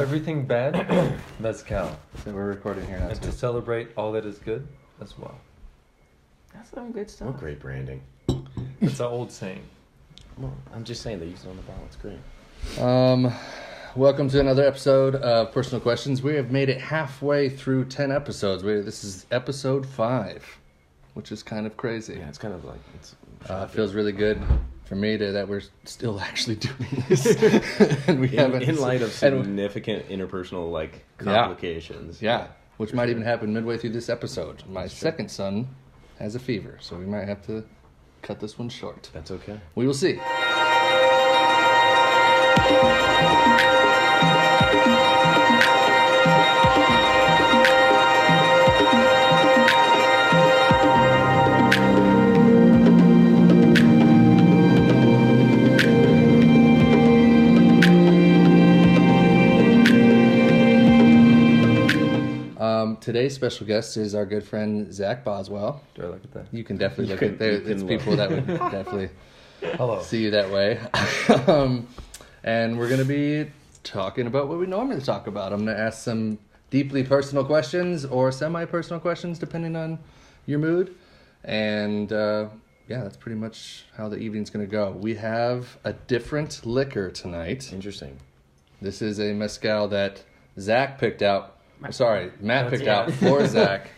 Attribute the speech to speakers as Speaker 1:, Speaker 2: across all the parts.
Speaker 1: everything bad, mezcal.
Speaker 2: So we're recording here now.
Speaker 1: And to celebrate all that is good as well.
Speaker 3: That's some good stuff.
Speaker 4: What great branding.
Speaker 1: It's an old saying.
Speaker 4: Well, I'm just saying they use it on the bottle. It's great.
Speaker 2: Welcome to another episode of Personal Questions. We have made it halfway through 10 episodes. This is episode 5, which is kind of crazy.
Speaker 4: Yeah, it's kind of like
Speaker 2: It feels really good for me that we're still actually doing this. And we haven't
Speaker 4: in light of significant interpersonal complications.
Speaker 2: Yeah, which might even happen midway through this episode. My second son has a fever, so we might have to cut this one short.
Speaker 4: That's okay.
Speaker 2: We will see. Today's special guest is our good friend Zac Boswell.
Speaker 1: Do I look at that?
Speaker 2: You can definitely look at there. It's people that would definitely see you that way. And we're going to be talking about what we normally talk about. I'm going to ask some deeply personal questions or semi-personal questions depending on your mood. And that's pretty much how the evening's going to go. We have a different liquor tonight.
Speaker 4: Interesting.
Speaker 2: This is a mezcal that Zac picked out. Matt picked out for Zac.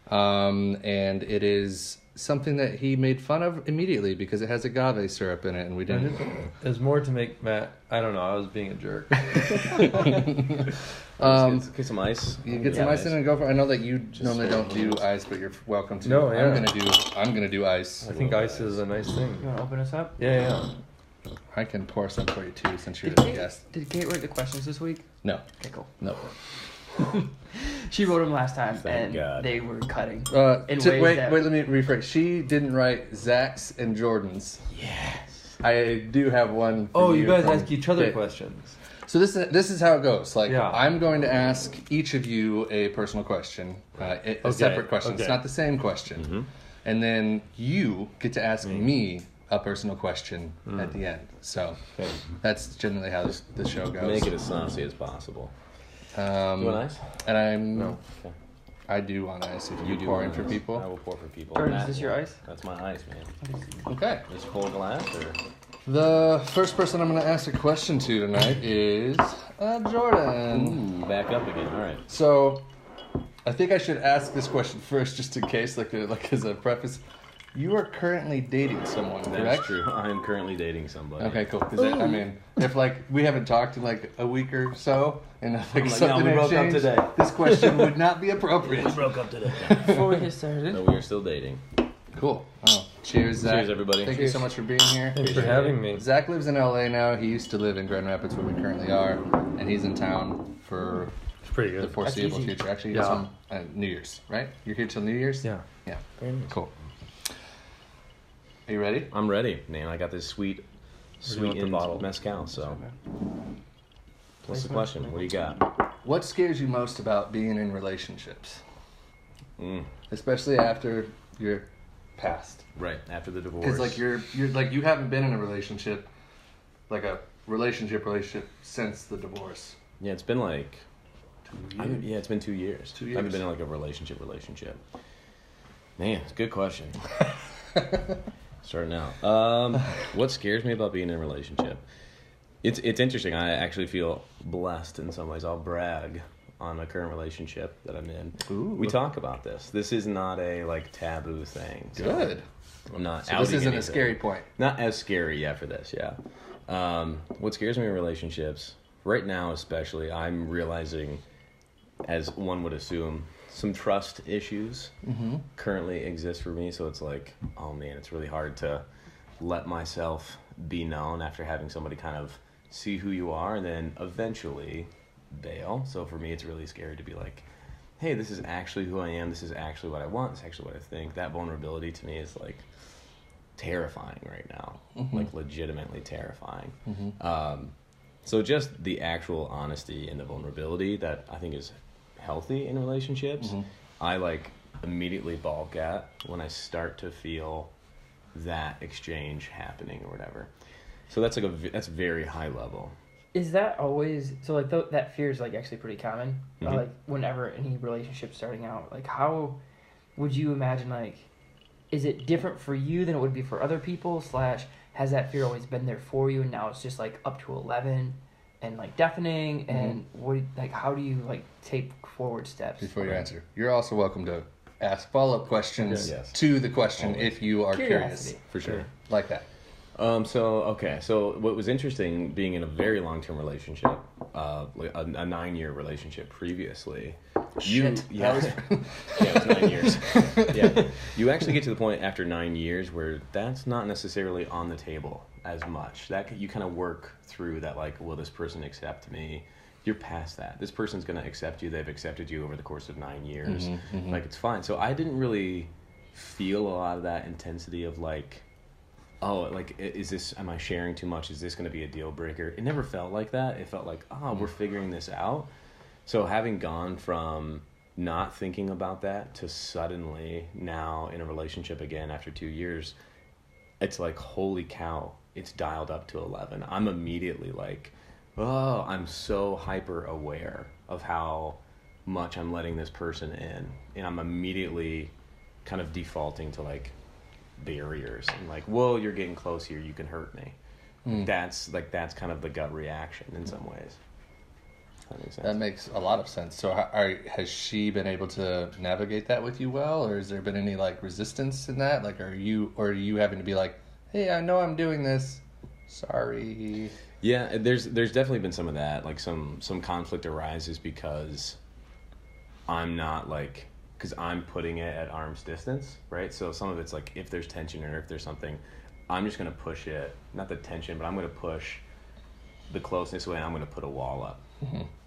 Speaker 2: And it is something that he made fun of immediately because it has agave syrup in it, and we didn't.
Speaker 1: It was more to make Matt, I don't know, I was being a jerk.
Speaker 4: Get some ice.
Speaker 2: You get some ice in and go for it. I know that you normally don't do ice, but you're welcome to.
Speaker 1: No, yeah.
Speaker 2: I'm gonna do ice.
Speaker 1: I think ice is a nice thing.
Speaker 3: You want to open us up?
Speaker 1: Yeah.
Speaker 2: I can pour some for you too, since you're the guest.
Speaker 3: Did Kate write the questions this week?
Speaker 2: No.
Speaker 3: Okay, cool.
Speaker 2: No.
Speaker 3: She wrote them last time,
Speaker 4: Thank God.
Speaker 3: they were cutting.
Speaker 2: Wait, let me rephrase. She didn't write Zac's and Jordan's.
Speaker 3: Yes.
Speaker 2: I do have one.
Speaker 1: You guys ask each other questions.
Speaker 2: So this is how it goes.
Speaker 1: Yeah.
Speaker 2: I'm going to ask each of you a personal question, a separate question.
Speaker 1: Okay.
Speaker 2: It's not the same question. Mm-hmm. And then you get to ask me a personal question at the end. So that's generally how this show goes.
Speaker 4: Make it as saucy as possible. You want ice?
Speaker 2: And
Speaker 1: No.
Speaker 4: Okay.
Speaker 2: I do want ice if you pour in for people.
Speaker 4: I will pour for people.
Speaker 3: Jordan, is this your ice?
Speaker 4: That's my ice, man.
Speaker 2: Okay.
Speaker 4: Just full glass, or?
Speaker 2: The first person I'm going to ask a question to tonight is Jordan.
Speaker 4: Ooh, back up again. All right.
Speaker 2: So, I think I should ask this question first, just in case, like as a preface. You are currently dating someone, correct?
Speaker 4: That's true. I am currently dating somebody.
Speaker 2: Okay, cool. Because if we haven't talked in a week or so, and something
Speaker 4: we
Speaker 2: had
Speaker 4: broke up
Speaker 2: changed,
Speaker 4: today.
Speaker 2: this question would not be appropriate.
Speaker 4: We broke up today.
Speaker 3: Before we get started.
Speaker 4: No, we are still dating.
Speaker 2: Cool. Oh, cheers, Zac.
Speaker 4: Cheers, everybody.
Speaker 2: Thank you so much for being here.
Speaker 1: Thanks for having me.
Speaker 2: Zac lives in LA now. He used to live in Grand Rapids, where we currently are, and he's in town for
Speaker 1: It's pretty
Speaker 2: the
Speaker 1: good.
Speaker 2: foreseeable future. Actually, he's on New Year's, right? You're here till New Year's?
Speaker 1: Yeah.
Speaker 2: Yeah.
Speaker 4: Very nice.
Speaker 2: Cool. Are you ready?
Speaker 4: I'm ready, man. I got this sweet
Speaker 1: the bottle?
Speaker 4: mezcal. So, what's the question? What do you got?
Speaker 2: What scares you most about being in relationships? Especially after your past.
Speaker 4: Right after the divorce.
Speaker 2: Because you're you haven't been in a relationship, like a relationship since the divorce.
Speaker 4: Yeah, it's been 2 years. It's been 2 years.
Speaker 2: 2 years.
Speaker 4: I haven't been in a relationship. Man, it's a good question. Starting out. What scares me about being in a relationship? It's interesting. I actually feel blessed in some ways. I'll brag on a current relationship that I'm in.
Speaker 2: Ooh.
Speaker 4: We talk about this. This is not a taboo thing. So
Speaker 2: Good.
Speaker 4: I'm not.
Speaker 2: So this isn't
Speaker 4: anything.
Speaker 2: a scary point.
Speaker 4: Not as scary, for this. Yeah. What scares me in relationships right now, especially, I'm realizing, as one would assume, some trust issues currently exist for me. So it's oh man, it's really hard to let myself be known after having somebody kind of see who you are and then eventually bail. So for me, it's really scary to be hey, this is actually who I am. This is actually what I want. This is actually what I think. That vulnerability to me is terrifying right now. Legitimately terrifying. So just the actual honesty and the vulnerability that I think is healthy in relationships, I immediately balk at when I start to feel that exchange happening or whatever. So that's that's very high level.
Speaker 3: Is that always so? Like that fear is like actually pretty common.
Speaker 4: Mm-hmm.
Speaker 3: Like whenever any relationship starting out, like how would you imagine like, is it different for you than it would be for other people? / has that fear always been there for you, and now it's just like up to 11, and like deafening? And what like how do you like take forward steps?
Speaker 2: Before you answer, you're also welcome to ask follow-up questions
Speaker 4: Yes.
Speaker 2: to the question
Speaker 4: Always.
Speaker 2: if you are
Speaker 3: Curiosity.
Speaker 2: curious.
Speaker 4: For sure.
Speaker 2: Like that.
Speaker 4: So what was interesting being in a very long-term relationship, like a 9-year relationship previously.
Speaker 2: Shit.
Speaker 4: Yeah, it was 9 years. Yeah, you actually get to the point after 9 years where that's not necessarily on the table as much. That you kind of work through that, like, will this person accept me? You're past that. This person's going to accept you. They've accepted you over the course of 9 years. Like, it's fine. So I didn't really feel a lot of that intensity of like, oh, like, am I sharing too much? Is this going to be a deal breaker? It never felt like that. It felt like, we're figuring this out. So having gone from not thinking about that to suddenly now in a relationship again after 2 years, it's like, holy cow, it's dialed up to 11. I'm immediately like, oh, I'm so hyper aware of how much I'm letting this person in. And I'm immediately kind of defaulting to like barriers and like, whoa, you're getting close here, you can hurt me. That's kind of the gut reaction in some ways. That makes sense.
Speaker 2: That makes a lot of sense. So has she been able to navigate that with you well, or has there been any like resistance in that? Like, are you having to be like, hey, I know I'm doing this, sorry?
Speaker 4: Yeah, there's definitely been some of that. Like some conflict arises because I'm putting it at arm's distance, right? So some of it's like, if there's tension or if there's something, I'm just going to push it, not the tension, but I'm going to push the closeness away, and I'm going to put a wall up.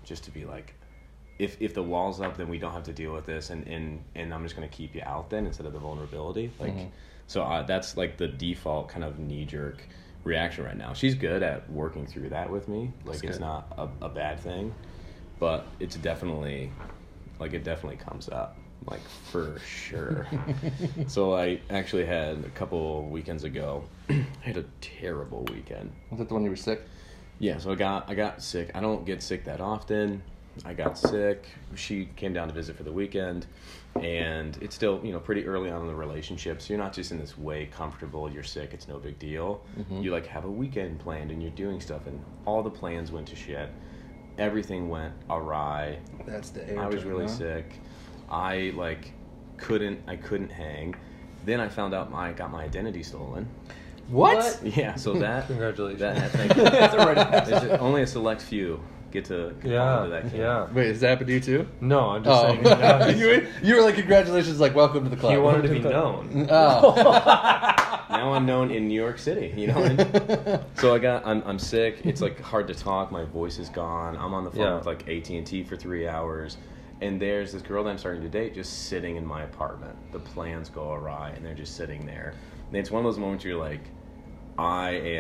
Speaker 4: Just to be like, if the wall's up, then we don't have to deal with this, and I'm just going to keep you out then instead of the vulnerability. Like, so that's like the default kind of knee-jerk reaction right now. She's good at working through that with me. Like, it's not a bad thing, but it's definitely, like, it definitely comes up, like, for sure. So I actually had a couple weekends ago, I had a terrible weekend.
Speaker 2: Was that the one you were sick?
Speaker 4: Yeah, so I got sick. I don't get sick that often. I got sick. She came down to visit for the weekend, and it's still, pretty early on in the relationship, so you're not just in this way comfortable, you're sick, it's no big deal. You like have a weekend planned and you're doing stuff, and all the plans went to shit. Everything went awry.
Speaker 2: That's the air.
Speaker 4: I was really sick. I couldn't hang. Then I found out I got my identity stolen.
Speaker 2: What?
Speaker 4: Yeah, so that
Speaker 1: Congratulations.
Speaker 3: That's already
Speaker 4: only a select few get to fall into that camp.
Speaker 1: Yeah.
Speaker 2: Wait, has that happened to you too?
Speaker 1: No, I'm just saying. Yeah,
Speaker 2: you were like, congratulations, like, welcome to the club.
Speaker 1: he wanted to be known.
Speaker 2: Oh.
Speaker 4: Now I'm known in New York City, So I'm sick. It's like hard to talk. My voice is gone. I'm on the phone with like AT&T for 3 hours. And there's this girl that I'm starting to date just sitting in my apartment. The plans go awry, and they're just sitting there. And it's one of those moments where you're like,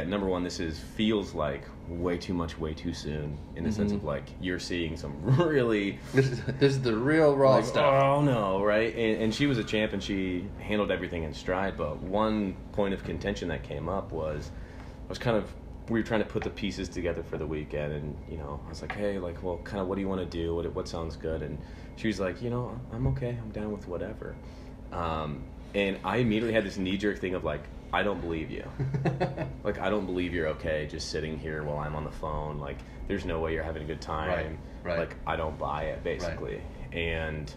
Speaker 4: number one, feels like way too much, way too soon, in the sense of like, you're seeing some really...
Speaker 2: This is the real raw stuff.
Speaker 4: Oh no, right? And she was a champ, and she handled everything in stride, but one point of contention that came up was, we were trying to put the pieces together for the weekend, and I was like, hey, like, well, kind of, what do you want to do? What sounds good? And she was like, I'm okay. I'm down with whatever. And I immediately had this knee-jerk thing of like, I don't believe you. Like, I don't believe you're okay just sitting here while I'm on the phone. Like, there's no way you're having a good time.
Speaker 2: Right.
Speaker 4: Like, I don't buy it, basically. Right. And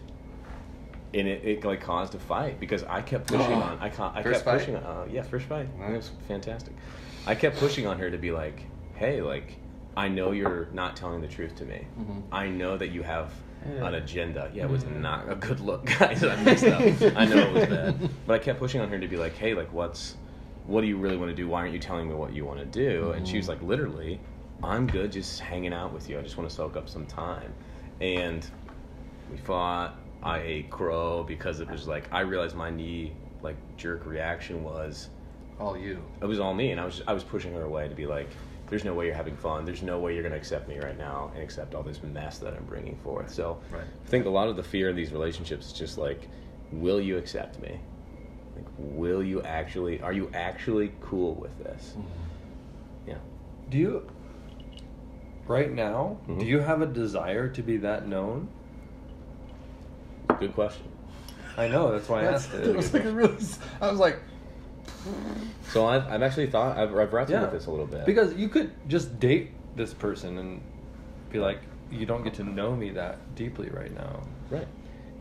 Speaker 4: it like caused a fight because I kept pushing on. I kept pushing on. Yeah, first fight. Wow. It was fantastic. I kept pushing on her to be like, hey, like, I know you're not telling the truth to me. I know that you have an agenda. Yeah, it was not a good look, guys. I messed up. I know it was bad. But I kept pushing on her to be like, hey, like, what do you really want to do? Why aren't you telling me what you want to do? And she was like, literally, I'm good just hanging out with you. I just want to soak up some time. And we fought. I ate crow because it was like, I realized my knee, like, jerk reaction was...
Speaker 2: all you.
Speaker 4: It was all me, and I was pushing her away to be like, there's no way you're having fun. There's no way you're going to accept me right now and accept all this mess that I'm bringing forth. So I think a lot of the fear in these relationships is just like, will you accept me? Like, are you actually cool with this? Yeah.
Speaker 3: Do you...
Speaker 1: right now, do you have a desire to be that known?
Speaker 4: Good question.
Speaker 1: I know, that's why I asked it.
Speaker 2: I was like...
Speaker 4: So I've actually thought, I've wrestled with this a little bit.
Speaker 1: Because you could just date this person and be like, you don't get to know me that deeply right now.
Speaker 4: Right.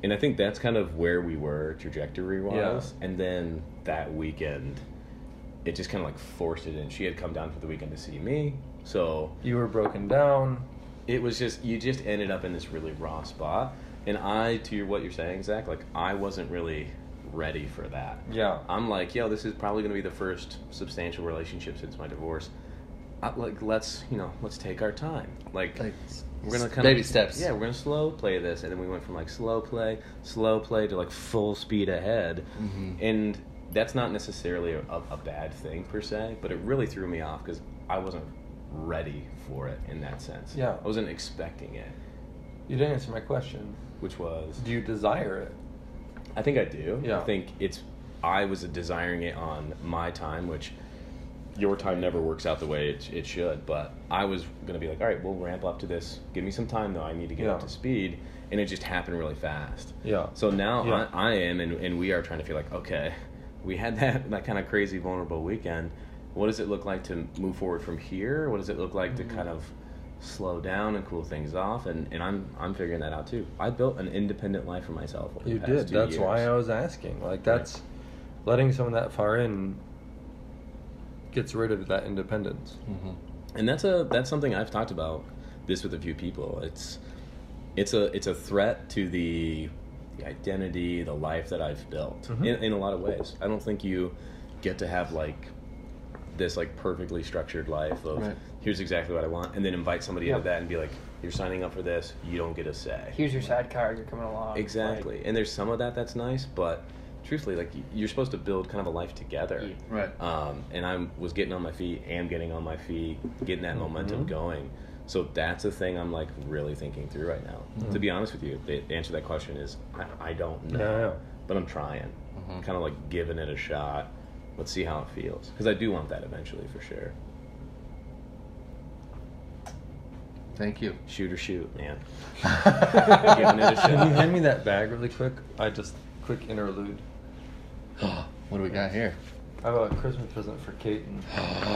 Speaker 4: And I think that's kind of where we were trajectory-wise. Yeah. And then that weekend, it just kind of like forced it in. She had come down for the weekend to see me. So
Speaker 1: you were broken down.
Speaker 4: It was just, you just ended up in this really raw spot. And what you're saying, Zach, like, I wasn't really ready for that.
Speaker 1: Yeah.
Speaker 4: I'm like, this is probably going to be the first substantial relationship since my divorce. Let's take our time. Like we're going to kind
Speaker 2: baby steps.
Speaker 4: Yeah, we're going to slow play this. And then we went from like slow play to like full speed ahead. Mm-hmm. And that's not necessarily a bad thing per se, but it really threw me off because I wasn't ready for it in that sense.
Speaker 1: Yeah.
Speaker 4: I wasn't expecting it.
Speaker 1: You didn't answer my question.
Speaker 4: Which was?
Speaker 1: Do you desire it?
Speaker 4: I think I do.
Speaker 1: Yeah.
Speaker 4: I think I was desiring it on my time, which your time never works out the way it should, but I was going to be like, all right, we'll ramp up to this. Give me some time, though. I need to get up to speed. And it just happened really fast.
Speaker 1: Yeah.
Speaker 4: So now I am, and we are trying to feel like, okay, we had that kind of crazy, vulnerable weekend. What does it look like to move forward from here? What does it look like to kind of slow down and cool things off? And I'm figuring that out, too. I built an independent life for myself over the past 2 years.
Speaker 1: That's why I was asking. Like, that's letting someone that far in gets rid of that independence.
Speaker 4: Mm-hmm. And that's something I've talked about this with a few people. It's a threat to the identity, the life that I've built in a lot of ways. I don't think you get to have like this like perfectly structured life of here's exactly what I want, and then invite somebody into that and be like, you're signing up for this, you don't get a say.
Speaker 3: Here's your sidecar, you're coming along.
Speaker 4: Exactly. And there's some of that's nice, but truthfully, like, you're supposed to build kind of a life together.
Speaker 2: Right.
Speaker 4: And I was getting on my feet, getting that momentum going. So that's a thing I'm like really thinking through right now. To be honest with you, the answer to that question is I don't know, but I'm trying. Kind of like giving it a shot. Let's see how it feels, because I do want that eventually for sure.
Speaker 2: Thank you.
Speaker 4: Shoot or shoot, man. Giving it a shot.
Speaker 1: Can you hand me that bag really quick? Quick interlude.
Speaker 2: What do we got here?
Speaker 1: I have a Christmas present for Kate.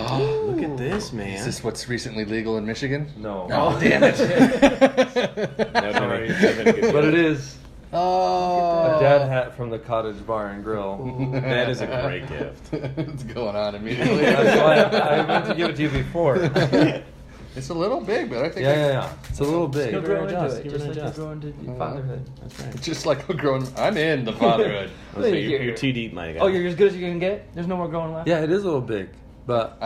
Speaker 4: Look at this, man.
Speaker 2: Is this what's recently legal in Michigan?
Speaker 1: No.
Speaker 2: Oh, damn it.
Speaker 1: Sorry. But it is.
Speaker 2: Oh.
Speaker 1: A dad hat from the Cottage Bar and Grill.
Speaker 4: That is a great gift.
Speaker 2: What's going on immediately?
Speaker 1: That's why I meant to give it to you before.
Speaker 2: It's a little big, but I think...
Speaker 1: Yeah. It's a little big.
Speaker 3: Still growing into it, just like you're growing to fatherhood.
Speaker 4: That's right.
Speaker 2: It's just like I'm in the fatherhood.
Speaker 4: You're too deep, my guy.
Speaker 3: Oh, you're as good as you can get? There's no more growing left?
Speaker 1: Yeah, it is a little big, but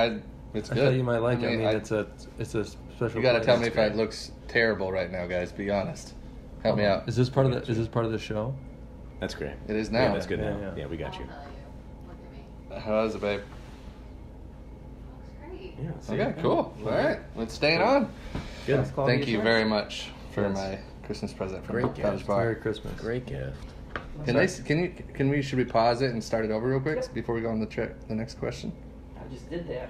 Speaker 2: it's
Speaker 1: I
Speaker 2: good.
Speaker 1: thought you might like it. I mean, it's a special.
Speaker 2: You got to tell me if it looks terrible right now, guys. Be honest. Help me out.
Speaker 1: Is this part of the show?
Speaker 4: That's great.
Speaker 2: It is now.
Speaker 4: Yeah, that's good now. Yeah, we got you.
Speaker 2: How is it, babe?
Speaker 4: Yeah,
Speaker 2: okay, cool. All right, let's stay on.
Speaker 4: Good.
Speaker 2: Thank you very much for my Christmas present from Cottage Bar.
Speaker 1: Merry Christmas.
Speaker 4: Great gift.
Speaker 2: Should we pause it and start it over real quick before we go on the next question?
Speaker 3: I just did that.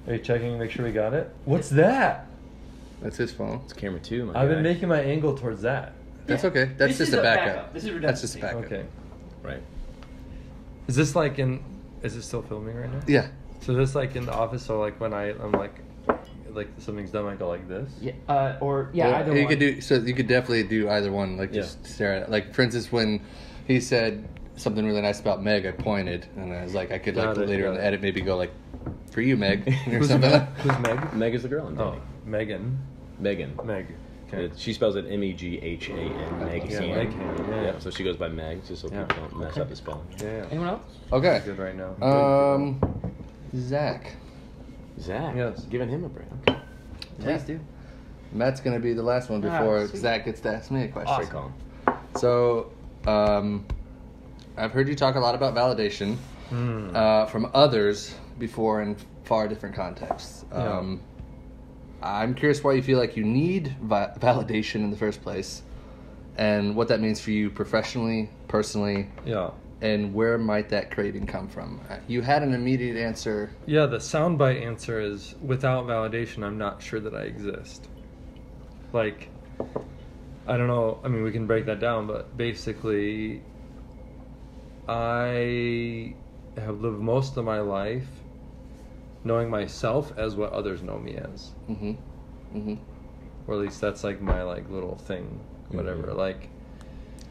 Speaker 1: Are you checking to make sure we got it? What's that?
Speaker 2: That's his phone.
Speaker 4: It's camera 2, my
Speaker 1: I've
Speaker 4: guy.
Speaker 1: been making my angle towards that.
Speaker 2: That's okay. That's just a backup.
Speaker 3: This is redundancy.
Speaker 2: That's just a backup.
Speaker 1: Okay.
Speaker 4: Right.
Speaker 1: Is this is it still filming right now?
Speaker 2: Yeah.
Speaker 1: So this like in the office, so like when I'm like something's done, I go like this?
Speaker 3: Yeah, either
Speaker 2: you
Speaker 3: one.
Speaker 2: you could definitely do either one, like just stare at it. Like for instance, when he said something really nice about Meg, I pointed and I was like, I could like later in the edit maybe go like, for you, Meg, or something.
Speaker 1: Who's Meg?
Speaker 4: Meg is the girl I'm dating.
Speaker 1: Megan.
Speaker 4: Megan.
Speaker 1: Meg. Okay.
Speaker 4: She spells it Meghan. Meg.
Speaker 1: Yeah, Meghan. Yeah.
Speaker 4: So she goes by Meg, just so people don't mess up the spelling.
Speaker 1: Yeah.
Speaker 3: Anyone else?
Speaker 2: Okay.
Speaker 1: Good right now.
Speaker 2: Zach.
Speaker 1: Yes.
Speaker 4: Giving him a break. Okay.
Speaker 3: Please do.
Speaker 2: Matt's gonna be the last one before
Speaker 3: sweet.
Speaker 2: Zach gets to ask me a question.
Speaker 4: Awesome.
Speaker 2: So, I've heard you talk a lot about validation from others before in far different contexts. I'm curious why you feel like you need validation in the first place, and what that means for you professionally, personally, And where might that craving come from? You had an immediate answer.
Speaker 1: Yeah, the soundbite answer is, without validation, I'm not sure that I exist. Like, I don't know. I mean, we can break that down, but basically, I have lived most of my life knowing myself as what others know me as.
Speaker 2: Mm-hmm. Mm-hmm.
Speaker 1: Or at least that's like my like little thing, whatever.
Speaker 2: Mm-hmm.
Speaker 1: Like,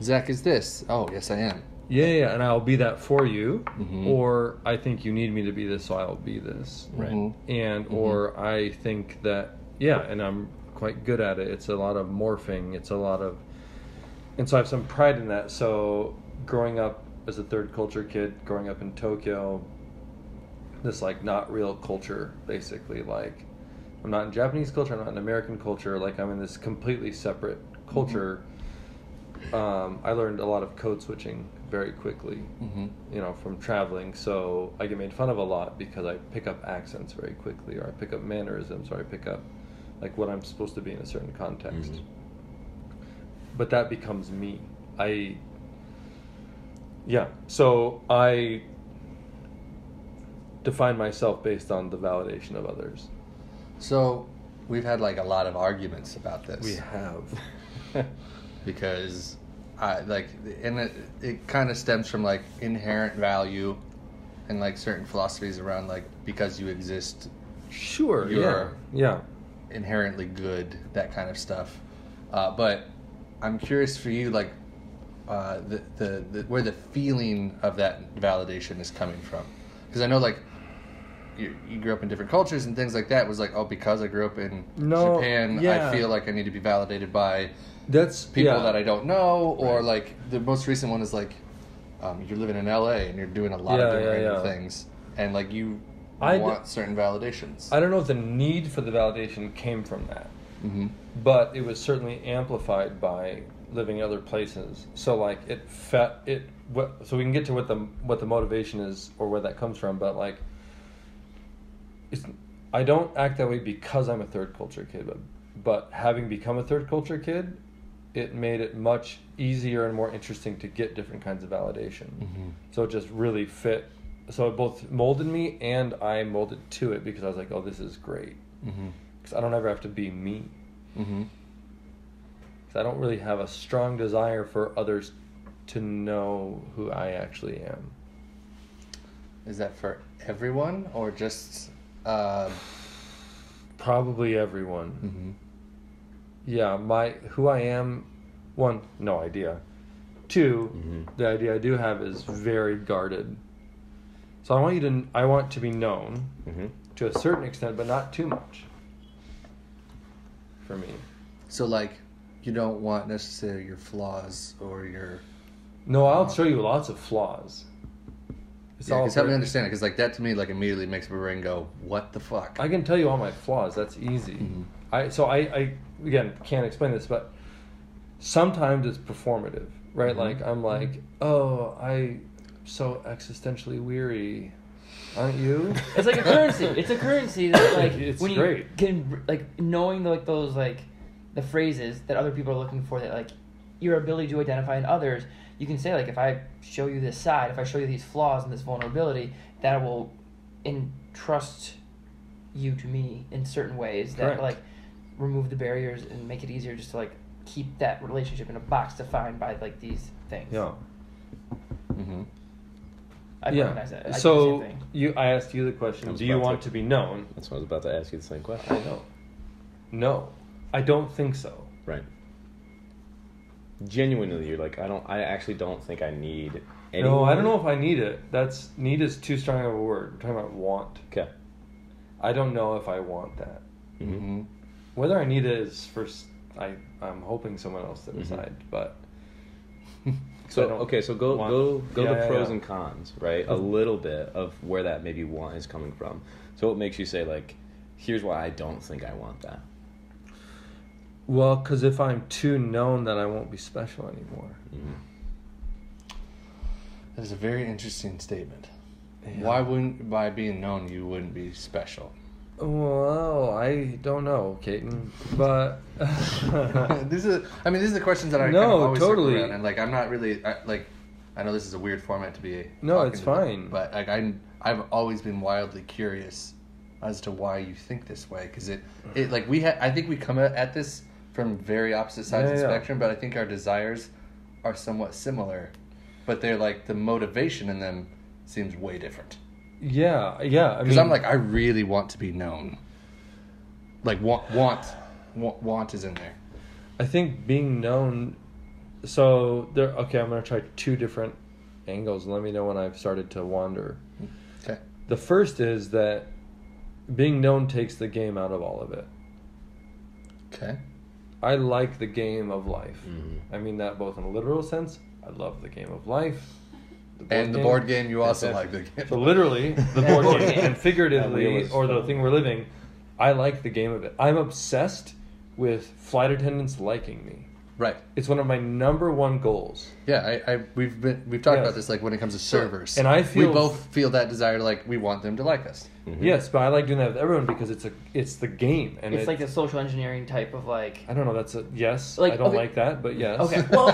Speaker 2: Zach is this. Oh, yes, I am.
Speaker 1: Yeah, and I'll be that for you.
Speaker 2: Mm-hmm.
Speaker 1: Or I think you need me to be this, so I'll be this.
Speaker 2: Right. Mm-hmm.
Speaker 1: And or I think that, and I'm quite good at it. It's a lot of morphing. It's a lot of, and so I have some pride in that. So growing up as a third culture kid, growing up in Tokyo, this like not real culture, basically. Like, I'm not in Japanese culture, I'm not in American culture. Like, I'm in this completely separate culture. Mm-hmm. I learned a lot of code switching very quickly, from traveling. So I get made fun of a lot because I pick up accents very quickly, or I pick up mannerisms, or I pick up like what I'm supposed to be in a certain context. Mm-hmm. But that becomes me. So I define myself based on the validation of others.
Speaker 2: So we've had like a lot of arguments about this.
Speaker 1: We have.
Speaker 2: Because it kind of stems from like inherent value and like certain philosophies around like because you exist,
Speaker 1: sure,
Speaker 2: you're
Speaker 1: yeah,
Speaker 2: inherently good, that kind of stuff. But I'm curious for you, like the where the feeling of that validation is coming from, because I know like you grew up in different cultures and things like that. Was like, oh, because I grew up in Japan, I feel like I need to be validated by people that I don't know, or like the most recent one is like you're living in LA and you're doing a lot of different random things, and like you want certain validations.
Speaker 1: I don't know if the need for the validation came from that, but it was certainly amplified by living in other places. So like so we can get to what the motivation is or where that comes from, but like I don't act that way because I'm a third culture kid, but having become a third culture kid, it made it much easier and more interesting to get different kinds of validation. Mm-hmm. So it just really fit. So it both molded me and I molded to it, because I was like, oh, this is great. Because I don't ever have to be me. Because I don't really have a strong desire for others to know who I actually am.
Speaker 2: Is that for everyone or just...
Speaker 1: Probably everyone. Yeah, who I am, one, no idea. Two, the idea I do have is very guarded. So I want to be known to a certain extent, but not too much. For me.
Speaker 2: So like, you don't want necessarily your flaws or your...
Speaker 1: No, I'll show you lots of flaws.
Speaker 2: Because help me understand it, because like that to me like immediately makes my brain go, what the fuck?
Speaker 1: I can tell you all my flaws. That's easy. I again can't explain this, but sometimes it's performative, right? Like I'm like, oh, I'm so existentially weary, aren't you?
Speaker 3: It's like a currency. It's a currency that like
Speaker 1: it's
Speaker 3: when
Speaker 1: great.
Speaker 3: You can like knowing like those like the phrases that other people are looking for, that like your ability to identify in others. You can say, like, if I show you this side, if I show you these flaws and this vulnerability, that will entrust you to me in certain ways that, like, remove the barriers and make it easier just to, like, keep that relationship in a box defined by, like, these things.
Speaker 1: Yeah.
Speaker 3: I recognize that.
Speaker 1: So I asked you the question, do you want to be known?
Speaker 4: That's what I was about to ask you the same question.
Speaker 1: I know. No. I don't think so.
Speaker 4: Right. Genuinely, you're like, I actually don't think I need anyone.
Speaker 1: No, I don't know if I need it. Need is too strong of a word. We're talking about want.
Speaker 4: Okay.
Speaker 1: I don't know if I want that. Whether I need it is first, I'm hoping someone else to decide, but...
Speaker 4: So go the pros and cons, right? A little bit of where that maybe want is coming from. So what makes you say, like, here's why I don't think I want that?
Speaker 1: Well, because if I'm too known, then I won't be special anymore.
Speaker 2: That is a very interesting statement. Yeah. Why wouldn't, by being known, you wouldn't be special?
Speaker 1: Well, I don't know, Caton, but
Speaker 2: these are the questions that I kind of always circle around, and like I'm not really I I know this is a weird format to be.
Speaker 1: No, it's fine.
Speaker 2: But like I've always been wildly curious as to why you think this way, because it like I think we come at this from very opposite sides of the spectrum, but I think our desires are somewhat similar, but they're like the motivation in them seems way different.
Speaker 1: Yeah.
Speaker 2: Because I'm like, I really want to be known. Like want is in there.
Speaker 1: I think being known. So there. Okay, I'm gonna try two different angles. Let me know when I've started to wander.
Speaker 2: Okay.
Speaker 1: The first is that being known takes the game out of all of it.
Speaker 2: Okay.
Speaker 1: I like the game of life.
Speaker 4: Mm-hmm.
Speaker 1: I mean that both in a literal sense. I love the game of life.
Speaker 2: The board game, you also like the game.
Speaker 1: So literally, the board game, and figuratively, or the thing we're living, I like the game of it. I'm obsessed with flight attendants liking me.
Speaker 2: Right.
Speaker 1: It's one of my number one goals.
Speaker 2: Yeah, we've talked about this, like when it comes to servers,
Speaker 1: and I feel
Speaker 2: we both feel that desire to like we want them to like us.
Speaker 1: Mm-hmm. Yes, but I like doing that with everyone because it's the game, and
Speaker 3: it's like a social engineering type of like.
Speaker 1: I don't know. That's a yes.
Speaker 3: Like,
Speaker 1: I don't like that, but yes.
Speaker 3: Okay. Well,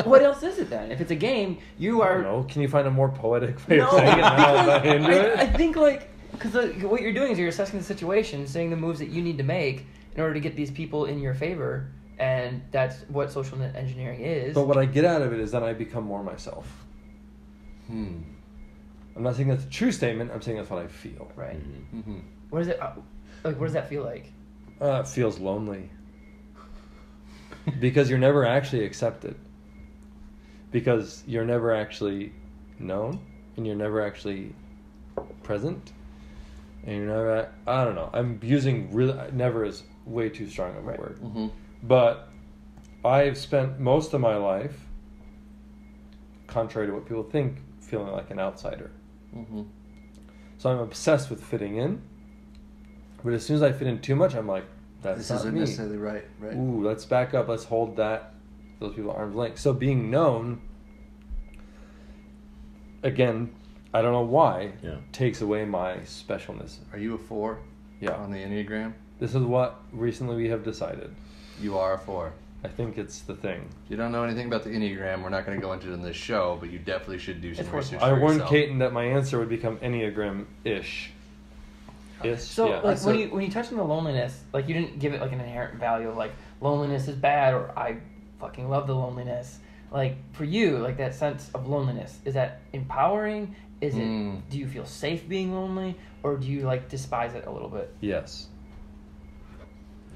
Speaker 3: what else is it then? If it's a game, you are.
Speaker 1: I don't know. Can you find a more poetic way of saying it?
Speaker 3: I think like because what you're doing is you're assessing the situation, saying the moves that you need to make in order to get these people in your favor. And that's what social engineering is.
Speaker 1: But what I get out of it is that I become more myself. I'm not saying that's a true statement. I'm saying that's what I feel.
Speaker 3: Right.
Speaker 2: Mm-hmm.
Speaker 3: What is it? Like, what does that feel like?
Speaker 1: It feels lonely. Because you're never actually accepted. Because you're never actually known, and you're never actually present, and you're never. I don't know. I'm using really never is way too strong of a word.
Speaker 2: Mm-hmm.
Speaker 1: But I've spent most of my life, contrary to what people think, feeling like an outsider.
Speaker 2: Mm-hmm.
Speaker 1: So I'm obsessed with fitting in. But as soon as I fit in too much, I'm like, that's not me. This isn't
Speaker 2: necessarily right.
Speaker 1: Ooh, let's back up. Let's hold those people at arm's length. So being known, again, I don't know why, takes away my specialness.
Speaker 2: Are you a 4?
Speaker 1: Yeah.
Speaker 2: On the Enneagram?
Speaker 1: This is what recently we have decided.
Speaker 2: You are a 4.
Speaker 1: I think it's the thing.
Speaker 2: If you don't know anything about the Enneagram, we're not going to go into it in this show, but you definitely should do some research.
Speaker 1: I warned Caton that my answer would become Enneagram-ish.
Speaker 3: So, yeah. Like, when you touched on the loneliness, like, you didn't give it, like, an inherent value of, like, loneliness is bad, or I fucking love the loneliness. Like, for you, like, that sense of loneliness, is that empowering? Is it, do you feel safe being lonely? Or do you, like, despise it a little bit?
Speaker 1: Yes.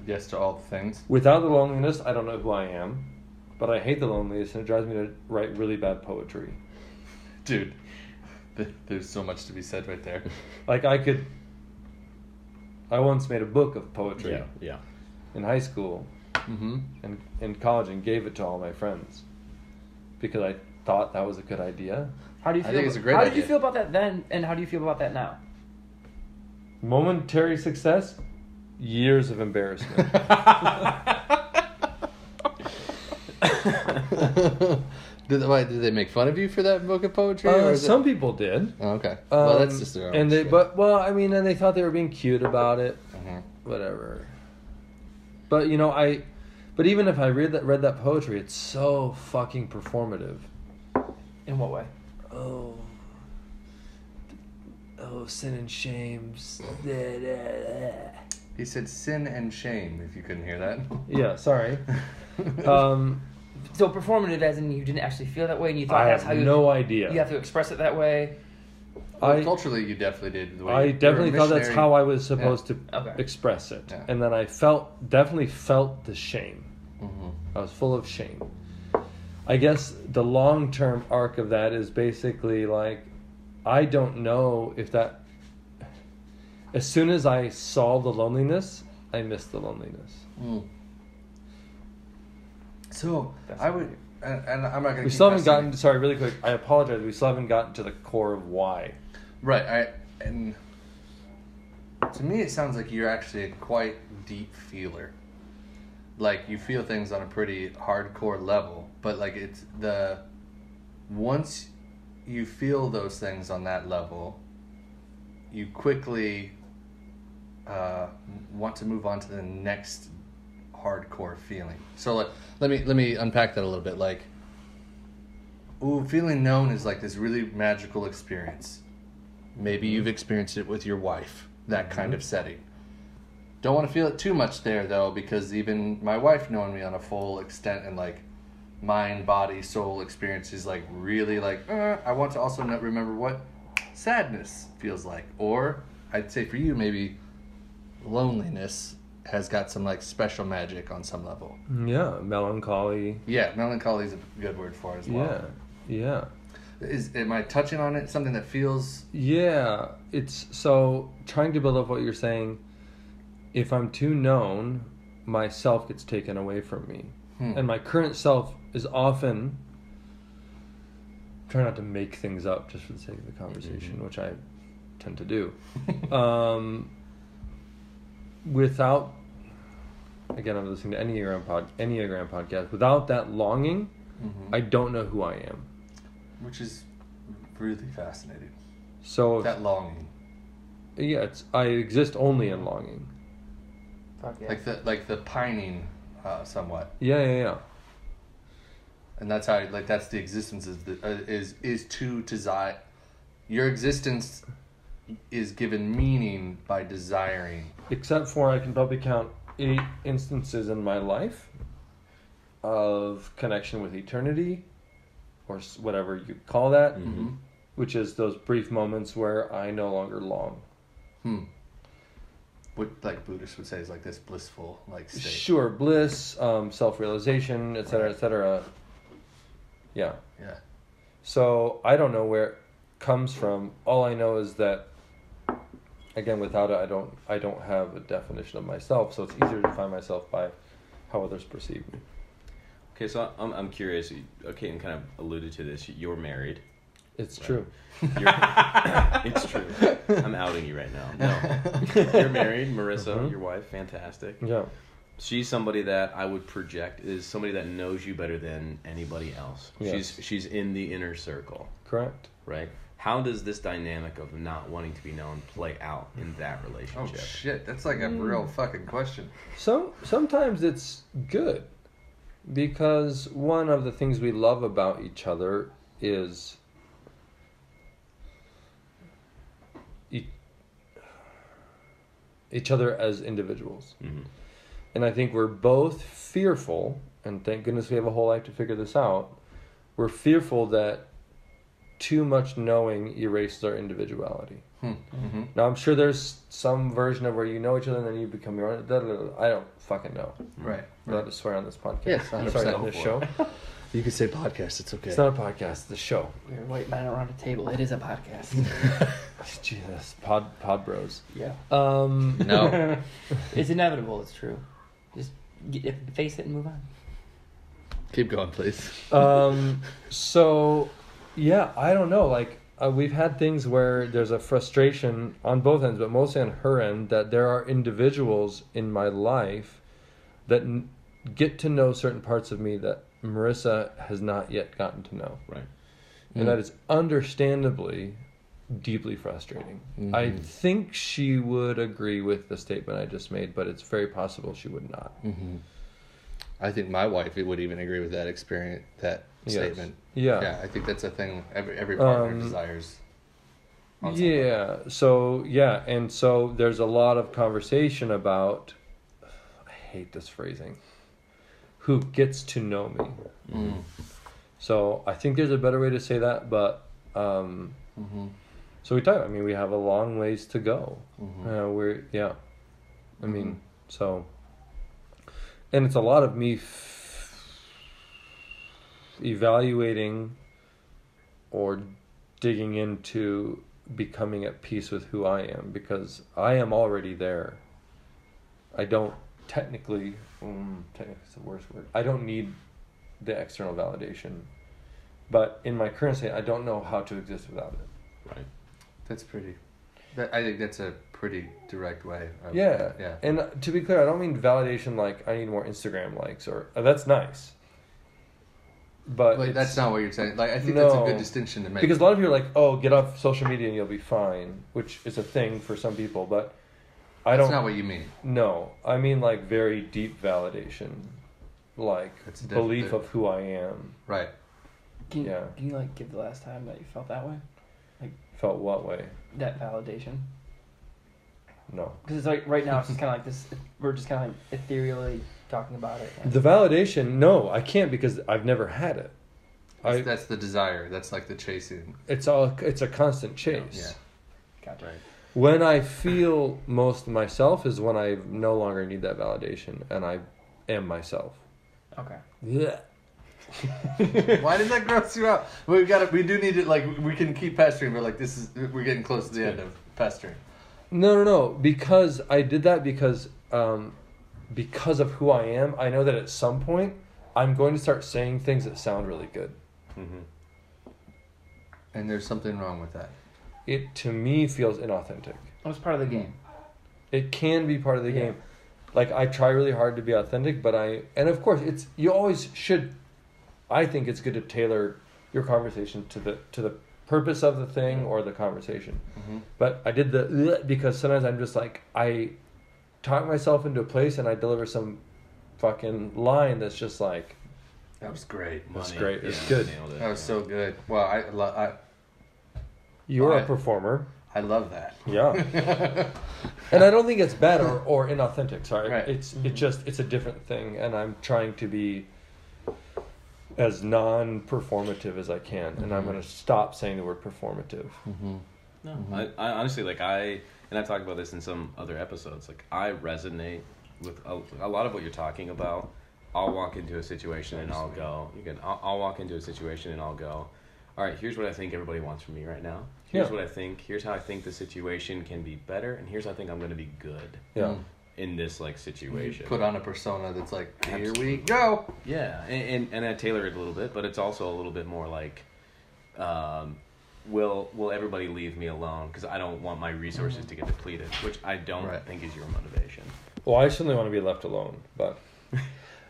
Speaker 2: Yes to all the things.
Speaker 1: Without the loneliness, I don't know who I am. But I hate the loneliness, and it drives me to write really bad poetry.
Speaker 2: Dude, there's so much to be said right there.
Speaker 1: Like, I once made a book of poetry.
Speaker 4: Yeah.
Speaker 1: In high school.
Speaker 2: Mm-hmm.
Speaker 1: And in college, and gave it to all my friends. Because I thought that was a good idea.
Speaker 3: How do you feel?
Speaker 2: I think it's a great idea.
Speaker 3: How did you feel about that then, and how do you feel about that now?
Speaker 1: Momentary success, years of embarrassment.
Speaker 2: Did they make fun of you for that book of poetry?
Speaker 1: Some people did.
Speaker 2: Oh, okay. Well, that's just their own.
Speaker 1: And they thought they were being cute about it.
Speaker 2: Mm-hmm.
Speaker 1: Whatever. But but even if I read that poetry, it's so fucking performative.
Speaker 3: In what way?
Speaker 1: Oh, sin and shames.
Speaker 2: He said sin and shame, if you couldn't hear that.
Speaker 1: Yeah, sorry.
Speaker 3: So performative as in you didn't actually feel that way, and you thought that's how you...
Speaker 1: no idea.
Speaker 3: You have to express it that way?
Speaker 2: Well, culturally, you definitely did.
Speaker 1: I definitely thought that's how I was supposed to express it.
Speaker 2: Yeah.
Speaker 1: And then I definitely felt the shame.
Speaker 2: Mm-hmm.
Speaker 1: I was full of shame. I guess the long-term arc of that is basically like, I don't know if that... As soon as I saw the loneliness, I missed the loneliness.
Speaker 2: So, I would... And I'm not going to...
Speaker 1: We still haven't gotten... Sorry, really quick. I apologize. We still haven't gotten to the core of why.
Speaker 2: Right. And to me, it sounds like you're actually a quite deep feeler. Like, you feel things on a pretty hardcore level. But, like, it's the... Once you feel those things on that level, you quickly want to move on to the next hardcore feeling. So, like, let me unpack that a little bit. Like, feeling known is like this really magical experience. Maybe you've experienced it with your wife, that kind of setting. Don't want to feel it too much there, though, because even my wife knowing me on a full extent and, like, mind, body, soul experience is, like, really, like, I want to also remember what sadness feels like. Or, I'd say for you, maybe loneliness has got some, like, special magic on some level.
Speaker 1: Yeah, melancholy.
Speaker 2: Yeah, melancholy is a good word for it as well.
Speaker 1: Yeah.
Speaker 2: Am I touching on it? Something that feels...
Speaker 1: Yeah, it's so trying to build up what you're saying. If I'm too known, my self gets taken away from me. And my current self is often... Try not to make things up just for the sake of the conversation, which I tend to do. Without... Again, I'm listening to Enneagram podcast. Without that longing, I don't know who I am.
Speaker 2: Which is really fascinating.
Speaker 1: So
Speaker 2: that longing.
Speaker 1: Yeah, I exist only in longing.
Speaker 3: Fuck yeah.
Speaker 2: Like the pining, somewhat.
Speaker 1: Yeah.
Speaker 2: And that's how that's the existence is to desire. Your existence is given meaning by desiring.
Speaker 1: Except for I can probably count 8 instances in my life of connection with eternity, or whatever you call that, which is those brief moments where I no longer long.
Speaker 2: What, like, Buddhists would say is like this blissful, like, state.
Speaker 1: Sure, bliss, self-realization, etc., etc. Yeah. So I don't know where it comes from. All I know is that, again, without it, I don't have a definition of myself. So it's easier to define myself by how others perceive me.
Speaker 4: Okay, so I'm curious. Okay, and kind of alluded to this. You're married.
Speaker 1: It's true.
Speaker 4: It's true. I'm outing you right now. No, you're married, Marissa, your wife. Fantastic.
Speaker 1: Yeah.
Speaker 4: She's somebody that I would project is somebody that knows you better than anybody else. Yes. She's in the inner circle.
Speaker 1: Correct.
Speaker 4: Right. How does this dynamic of not wanting to be known play out in that relationship?
Speaker 2: Oh shit, that's like a real fucking question.
Speaker 1: Sometimes it's good. Because one of the things we love about each other is each other as individuals. And I think we're both fearful, and thank goodness we have a whole life to figure this out, we're fearful that too much knowing erases our individuality. Now, I'm sure there's some version of where you know each other and then you become your own. I don't fucking know.
Speaker 2: Right.
Speaker 1: I'm allowed to swear on this podcast.
Speaker 2: Yeah,
Speaker 1: I'm sorry, on this show.
Speaker 2: You can say podcast, it's okay.
Speaker 1: It's not a podcast, it's a show.
Speaker 3: We're white men around a table. It is a podcast.
Speaker 1: Jesus, pod bros.
Speaker 3: Yeah.
Speaker 2: No.
Speaker 3: It's inevitable, it's true. Just face it and move on.
Speaker 2: Keep going, please.
Speaker 1: So, yeah, I don't know. Like, we've had things where there's a frustration on both ends, but mostly on her end, that there are individuals in my life that get to know certain parts of me that Marissa has not yet gotten to know.
Speaker 4: Right.
Speaker 1: And that is understandably deeply frustrating. I think she would agree with the statement I just made, but it's very possible she would not.
Speaker 2: I think my wife would even agree with that statement.
Speaker 1: Yeah.
Speaker 2: I think that's a thing every partner desires.
Speaker 1: Yeah. So, yeah. And so there's a lot of conversation about, I hate this phrasing, who gets to know me. So I think there's a better way to say that, but so we have a long ways to go. So, and it's a lot of me evaluating or digging into becoming at peace with who I am, because I am already there. I don't technically is the worst word. I don't need the external validation, but in my current state, I don't know how to exist without it.
Speaker 4: Right.
Speaker 2: I think that's a pretty direct way.
Speaker 1: Yeah. And to be clear, I don't mean validation like I need more Instagram likes or that's nice. But
Speaker 2: that's not what you're saying. Like, I think that's a good distinction to make.
Speaker 1: Because a lot of people are like, oh, get off social media and you'll be fine, which is a thing for some people, but
Speaker 2: That's not what you mean.
Speaker 1: No, I mean like very deep validation, like belief of who I am.
Speaker 2: Right.
Speaker 3: Can you like give the last time that you felt that way? Like
Speaker 1: felt what way?
Speaker 3: That validation.
Speaker 1: No.
Speaker 3: Because it's like right now it's just kind of like this. We're just kind of like ethereally talking about it.
Speaker 1: The validation, no, I can't because I've never had it.
Speaker 2: That's the desire. That's like the chasing.
Speaker 1: It's a constant chase.
Speaker 2: Yeah.
Speaker 3: Gotcha.
Speaker 4: Right.
Speaker 1: When I feel most myself is when I no longer need that validation and I am myself.
Speaker 3: Okay.
Speaker 1: Yeah.
Speaker 2: Why did that gross you out? We do need it. Like we can keep pestering, but like we're getting close to the end of pestering.
Speaker 1: No. Because I did that because of who I am. I know that at some point I'm going to start saying things that sound really good.
Speaker 4: Mm-hmm.
Speaker 2: And there's something wrong with that.
Speaker 1: It to me feels inauthentic.
Speaker 3: It's part of the game.
Speaker 1: It can be part of the game. Like I try really hard to be authentic, and of course you always should. I think it's good to tailor your conversation to the purpose of the thing or the conversation. Mm-hmm. But I did because sometimes I'm just like I talk myself into a place and I deliver some fucking line that's just like
Speaker 2: that was great.
Speaker 1: That's great. It's good.
Speaker 2: That was so good. Well,
Speaker 1: you're a performer.
Speaker 2: I love that.
Speaker 1: Yeah. And I don't think it's bad or inauthentic. Sorry,
Speaker 2: right.
Speaker 1: It's a different thing, and I'm trying to be as non-performative as I can, and I'm going to stop saying the word performative.
Speaker 2: Mm-hmm.
Speaker 4: No, mm-hmm. I honestly and I've talked about this in some other episodes. Like I resonate with a lot of what you're talking about. I'll walk into a situation and I'll go. I'll walk into a situation and I'll go. All right, here's what I think everybody wants from me right now. Here's what I think. Here's how I think the situation can be better, and here's how I think I'm going to be good.
Speaker 1: Yeah.
Speaker 4: In this like situation.
Speaker 2: You put on a persona that's like, here we go.
Speaker 4: Yeah, and I tailor it a little bit, but it's also a little bit more like, will everybody leave me alone because I don't want my resources to get depleted, which I don't think is your motivation.
Speaker 1: Well, I certainly want to be left alone, but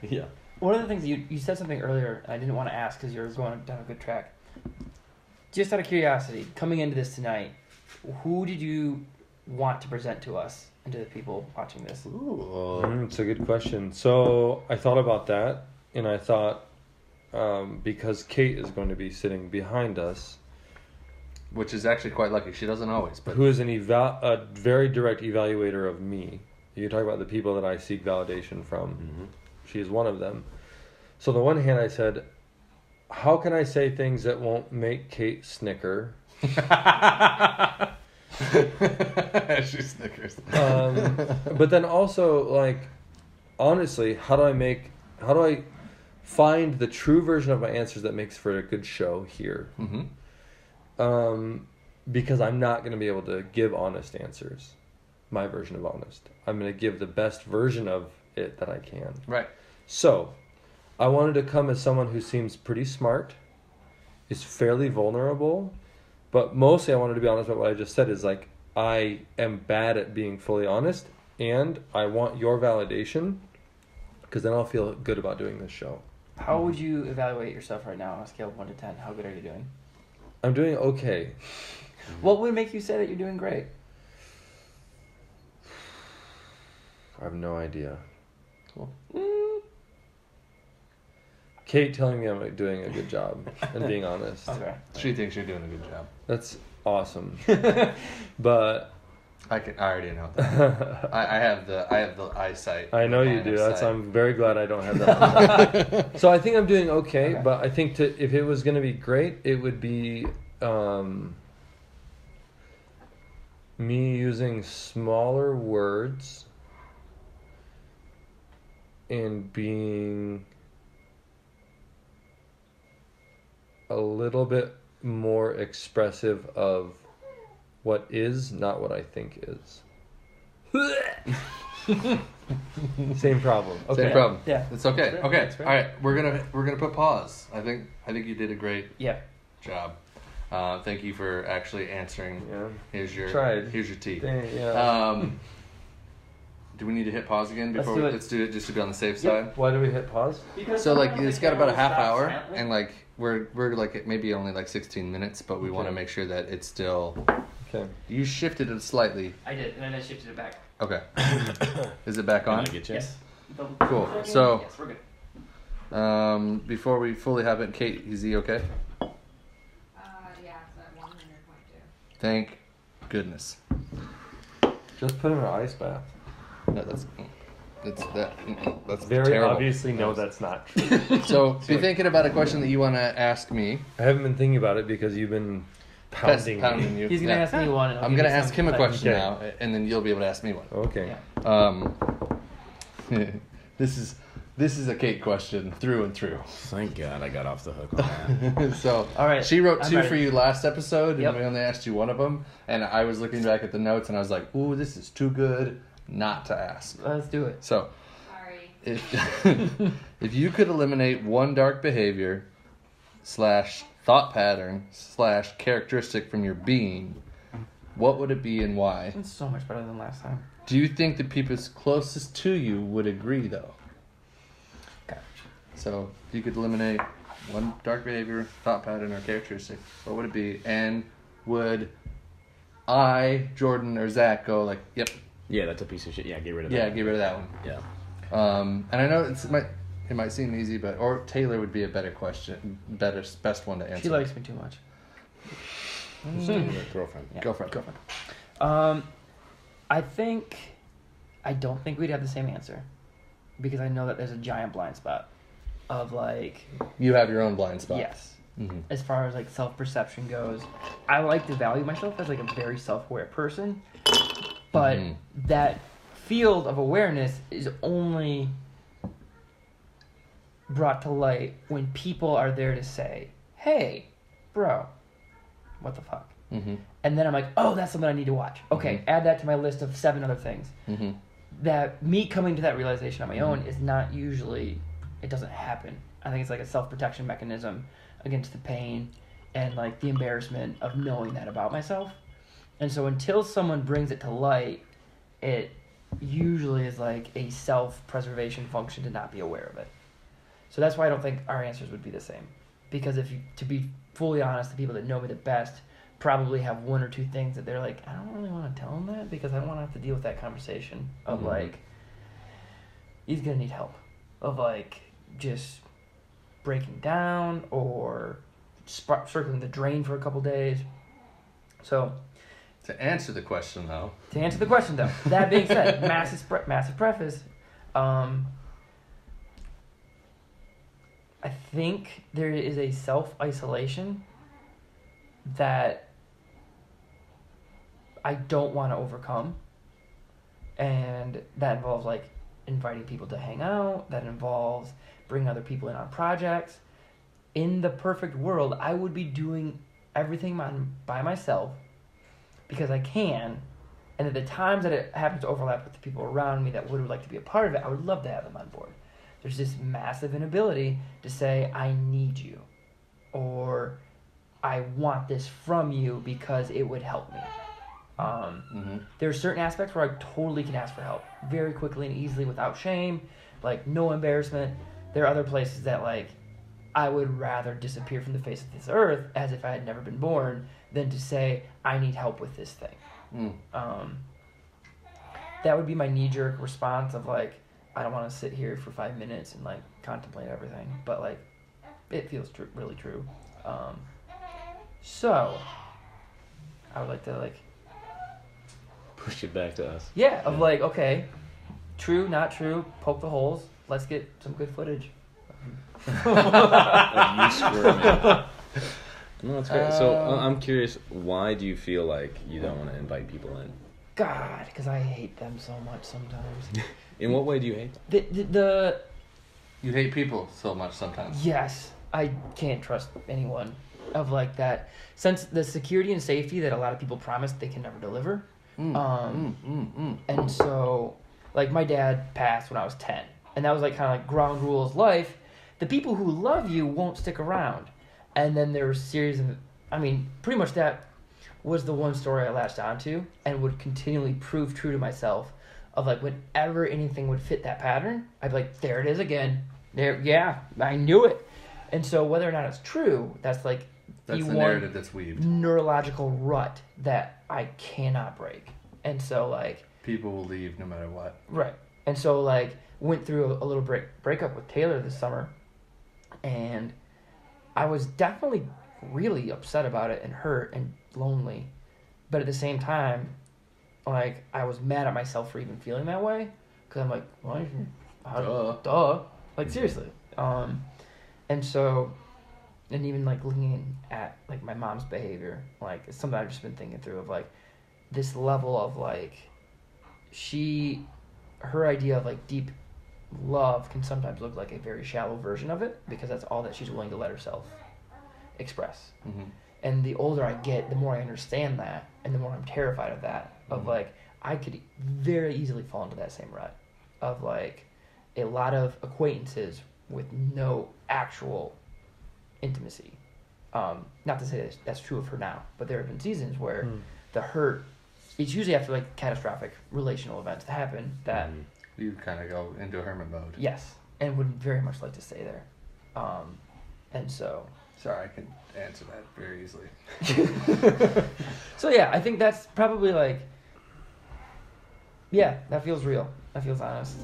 Speaker 4: yeah.
Speaker 3: One of the things you said something earlier, and I didn't want to ask because you're going down a good track. Just out of curiosity, coming into this tonight, who did you want to present to us and to the people watching this?
Speaker 1: Ooh. It's a good question. So I thought about that, and I thought because Kate is going to be sitting behind us,
Speaker 2: which is actually quite lucky. She doesn't always, but
Speaker 1: who is a very direct evaluator of me. You talk about the people that I seek validation from. Mm-hmm. She is one of them. So on the one hand, I said, how can I say things that won't make Kate snicker?
Speaker 2: She snickers.
Speaker 1: But then also, like, honestly, how do I find the true version of my answers that makes for a good show here? Mm-hmm. Because I'm not going to be able to give honest answers. My version of honest. I'm going to give the best version of it that I can.
Speaker 2: Right.
Speaker 1: So, I wanted to come as someone who seems pretty smart, is fairly vulnerable, but mostly I wanted to be honest about what I just said is like, I am bad at being fully honest, and I want your validation, because then I'll feel good about doing this show.
Speaker 3: How would you evaluate yourself right now on a scale of 1 to 10? How good are you doing?
Speaker 1: I'm doing okay.
Speaker 3: What would make you say that you're doing great?
Speaker 1: I have no idea.
Speaker 3: Cool.
Speaker 1: Kate telling me I'm doing a good job and being honest.
Speaker 3: Okay.
Speaker 2: She thinks you're doing a good job.
Speaker 1: That's awesome. But
Speaker 2: I already know that. I have the eyesight.
Speaker 1: I know you do. I'm very glad I don't have that. So I think I'm doing okay, but I think if it was going to be great, it would be me using smaller words and being a little bit more expressive of what is, not what I think is. Same problem. Okay.
Speaker 2: Same problem.
Speaker 3: Yeah.
Speaker 2: It's okay. Okay. All right. We're gonna put pause. I think you did a great job. Thank you for actually answering. Yeah. Here's your tea.
Speaker 1: Yeah.
Speaker 2: Do we need to hit pause again before let's do it just to be on the safe side?
Speaker 1: Why do we hit pause?
Speaker 3: Because
Speaker 2: so like it's got about a half hour and like we're like at maybe only like 16 minutes, but we want to make sure that it's still.
Speaker 1: Okay.
Speaker 2: You shifted it slightly.
Speaker 3: I did, and then I shifted it back.
Speaker 2: Okay. Is it back on?
Speaker 4: Can I get you?
Speaker 3: Yes.
Speaker 2: Cool. So.
Speaker 3: Yes, we're good.
Speaker 2: Before we fully have it, Kate, is he okay?
Speaker 5: Yeah, it's at 100.2.
Speaker 2: Thank goodness.
Speaker 1: Just put him in an ice bath.
Speaker 2: No, that's
Speaker 1: very
Speaker 2: terrible.
Speaker 1: obviously no, that's not true.
Speaker 2: So, be thinking about a question that you want to ask me.
Speaker 1: I haven't been thinking about it because you've been pounding me.
Speaker 2: you.
Speaker 3: He's gonna ask me one. And
Speaker 2: I'm gonna ask him a question
Speaker 1: Okay.
Speaker 2: now, and then you'll be able to ask me one.
Speaker 1: Okay.
Speaker 3: Yeah.
Speaker 2: This is a Kate question through and through.
Speaker 4: Thank God I got off the hook on that.
Speaker 2: So,
Speaker 3: all right,
Speaker 2: she wrote
Speaker 3: I'm
Speaker 2: 2
Speaker 3: ready.
Speaker 2: for you last episode,
Speaker 3: Yep.
Speaker 2: and we only asked you one of them. And I was looking back at the notes, and I was like, "Ooh, this is too good not to ask."
Speaker 3: Let's do it.
Speaker 2: So,
Speaker 5: Sorry.
Speaker 2: if you could eliminate one dark behavior / thought pattern / characteristic from your being, what would it be and why?
Speaker 3: It's so much better than last time.
Speaker 2: Do you think the people closest to you would agree, though?
Speaker 3: Okay.
Speaker 2: So, if you could eliminate one dark behavior, thought pattern, or characteristic, what would it be? And would I, Jordan, or Zach go like, yep,
Speaker 4: Yeah, that's a piece of shit. Yeah, get rid of that.
Speaker 2: yeah, get rid of that one.
Speaker 4: Yeah.
Speaker 2: And I know it might seem easy, but or Taylor would be a better question, best one to answer.
Speaker 3: She likes me too much.
Speaker 4: Girlfriend.
Speaker 3: Yeah.
Speaker 2: Girlfriend.
Speaker 3: I don't think we'd have the same answer, because I know that there's a giant blind spot of like,
Speaker 2: You have your own blind spot.
Speaker 3: yes,
Speaker 2: Mm-hmm.
Speaker 3: as far as like self-perception goes. I like to value myself as like a very self-aware person, but that field of awareness is only brought to light when people are there to say, hey, bro, what the fuck?
Speaker 2: Mm-hmm.
Speaker 3: And then I'm like, oh, that's something I need to watch. Okay, add that to my list of 7 other things.
Speaker 2: Mm-hmm.
Speaker 3: That me coming to that realization on my own is not usually, it doesn't happen. I think it's like a self-protection mechanism against the pain and like the embarrassment of knowing that about myself. And so until someone brings it to light, it usually is like a self-preservation function to not be aware of it. So that's why I don't think our answers would be the same. Because to be fully honest, the people that know me the best probably have 1 or 2 things that they're like, I don't really want to tell him that because I don't want to have to deal with that conversation of like, he's going to need help. Of like, just breaking down or circling the drain for a couple days. So,
Speaker 2: To answer the question, though.
Speaker 3: to answer the question though, that being said, massive preface, I think there is a self-isolation that I don't want to overcome, and that involves like inviting people to hang out, that involves bringing other people in on projects. In the perfect world, I would be doing everything by myself because I can, and at the times that it happens to overlap with the people around me that would like to be a part of it, I would love to have them on board. There's this massive inability to say, I need you, or I want this from you because it would help me. There are certain aspects where I totally can ask for help very quickly and easily without shame, like no embarrassment. There are other places that like I would rather disappear from the face of this earth as if I had never been born than to say, I need help with this thing. That would be my knee-jerk response of like, I don't want to sit here for 5 minutes and like contemplate everything, but like it feels really true. So I would like to like
Speaker 4: Push it back to us.
Speaker 3: of like, okay, true, not true, poke the holes, let's get some good footage.
Speaker 4: You squirming. No, that's great. So I'm curious, why do you feel like you don't want to invite people in?
Speaker 3: God, because I hate them so much sometimes.
Speaker 4: In what way do you hate them?
Speaker 3: The
Speaker 2: You hate people so much sometimes.
Speaker 3: yes, I can't trust anyone of like that. Since the security and safety that a lot of people promise, they can never deliver. And so, like, my dad passed when I was 10, and that was like kind of like ground rules life. The people who love you won't stick around. And then there was a series of, I mean, pretty much that was the one story I latched onto and would continually prove true to myself of like whenever anything would fit that pattern, I'd be like, there it is again. There, yeah, I knew it. And so whether or not it's true, that's like
Speaker 2: That's the
Speaker 3: one
Speaker 2: narrative that's weaved.
Speaker 3: neurological rut that I cannot break. And so like,
Speaker 2: People will leave no matter what.
Speaker 3: right. And so like went through a little breakup with Taylor this summer, And I was definitely really upset about it and hurt and lonely. But at the same time, like, I was mad at myself for even feeling that way. Because I'm like, duh. Like, seriously. And so, and even, like, looking at, like, my mom's behavior, like, it's something I've just been thinking through of, like, this level of, like, her idea of, like, deep love can sometimes look like a very shallow version of it, because that's all that she's willing to let herself express. Mm-hmm. And the older I get, the more I understand that, and the more I'm terrified of that, of, like, I could very easily fall into that same rut of, like, a lot of acquaintances with no actual intimacy. Not to say that's true of her now, but there have been seasons where the hurt, it's usually after, like, catastrophic relational events that happen that...
Speaker 2: You kind of go into hermit mode.
Speaker 3: Yes, and would very much like to stay there. And so...
Speaker 2: Sorry, I can answer that very easily.
Speaker 3: So, yeah, I think that's probably, like... Yeah, that feels real. That feels honest.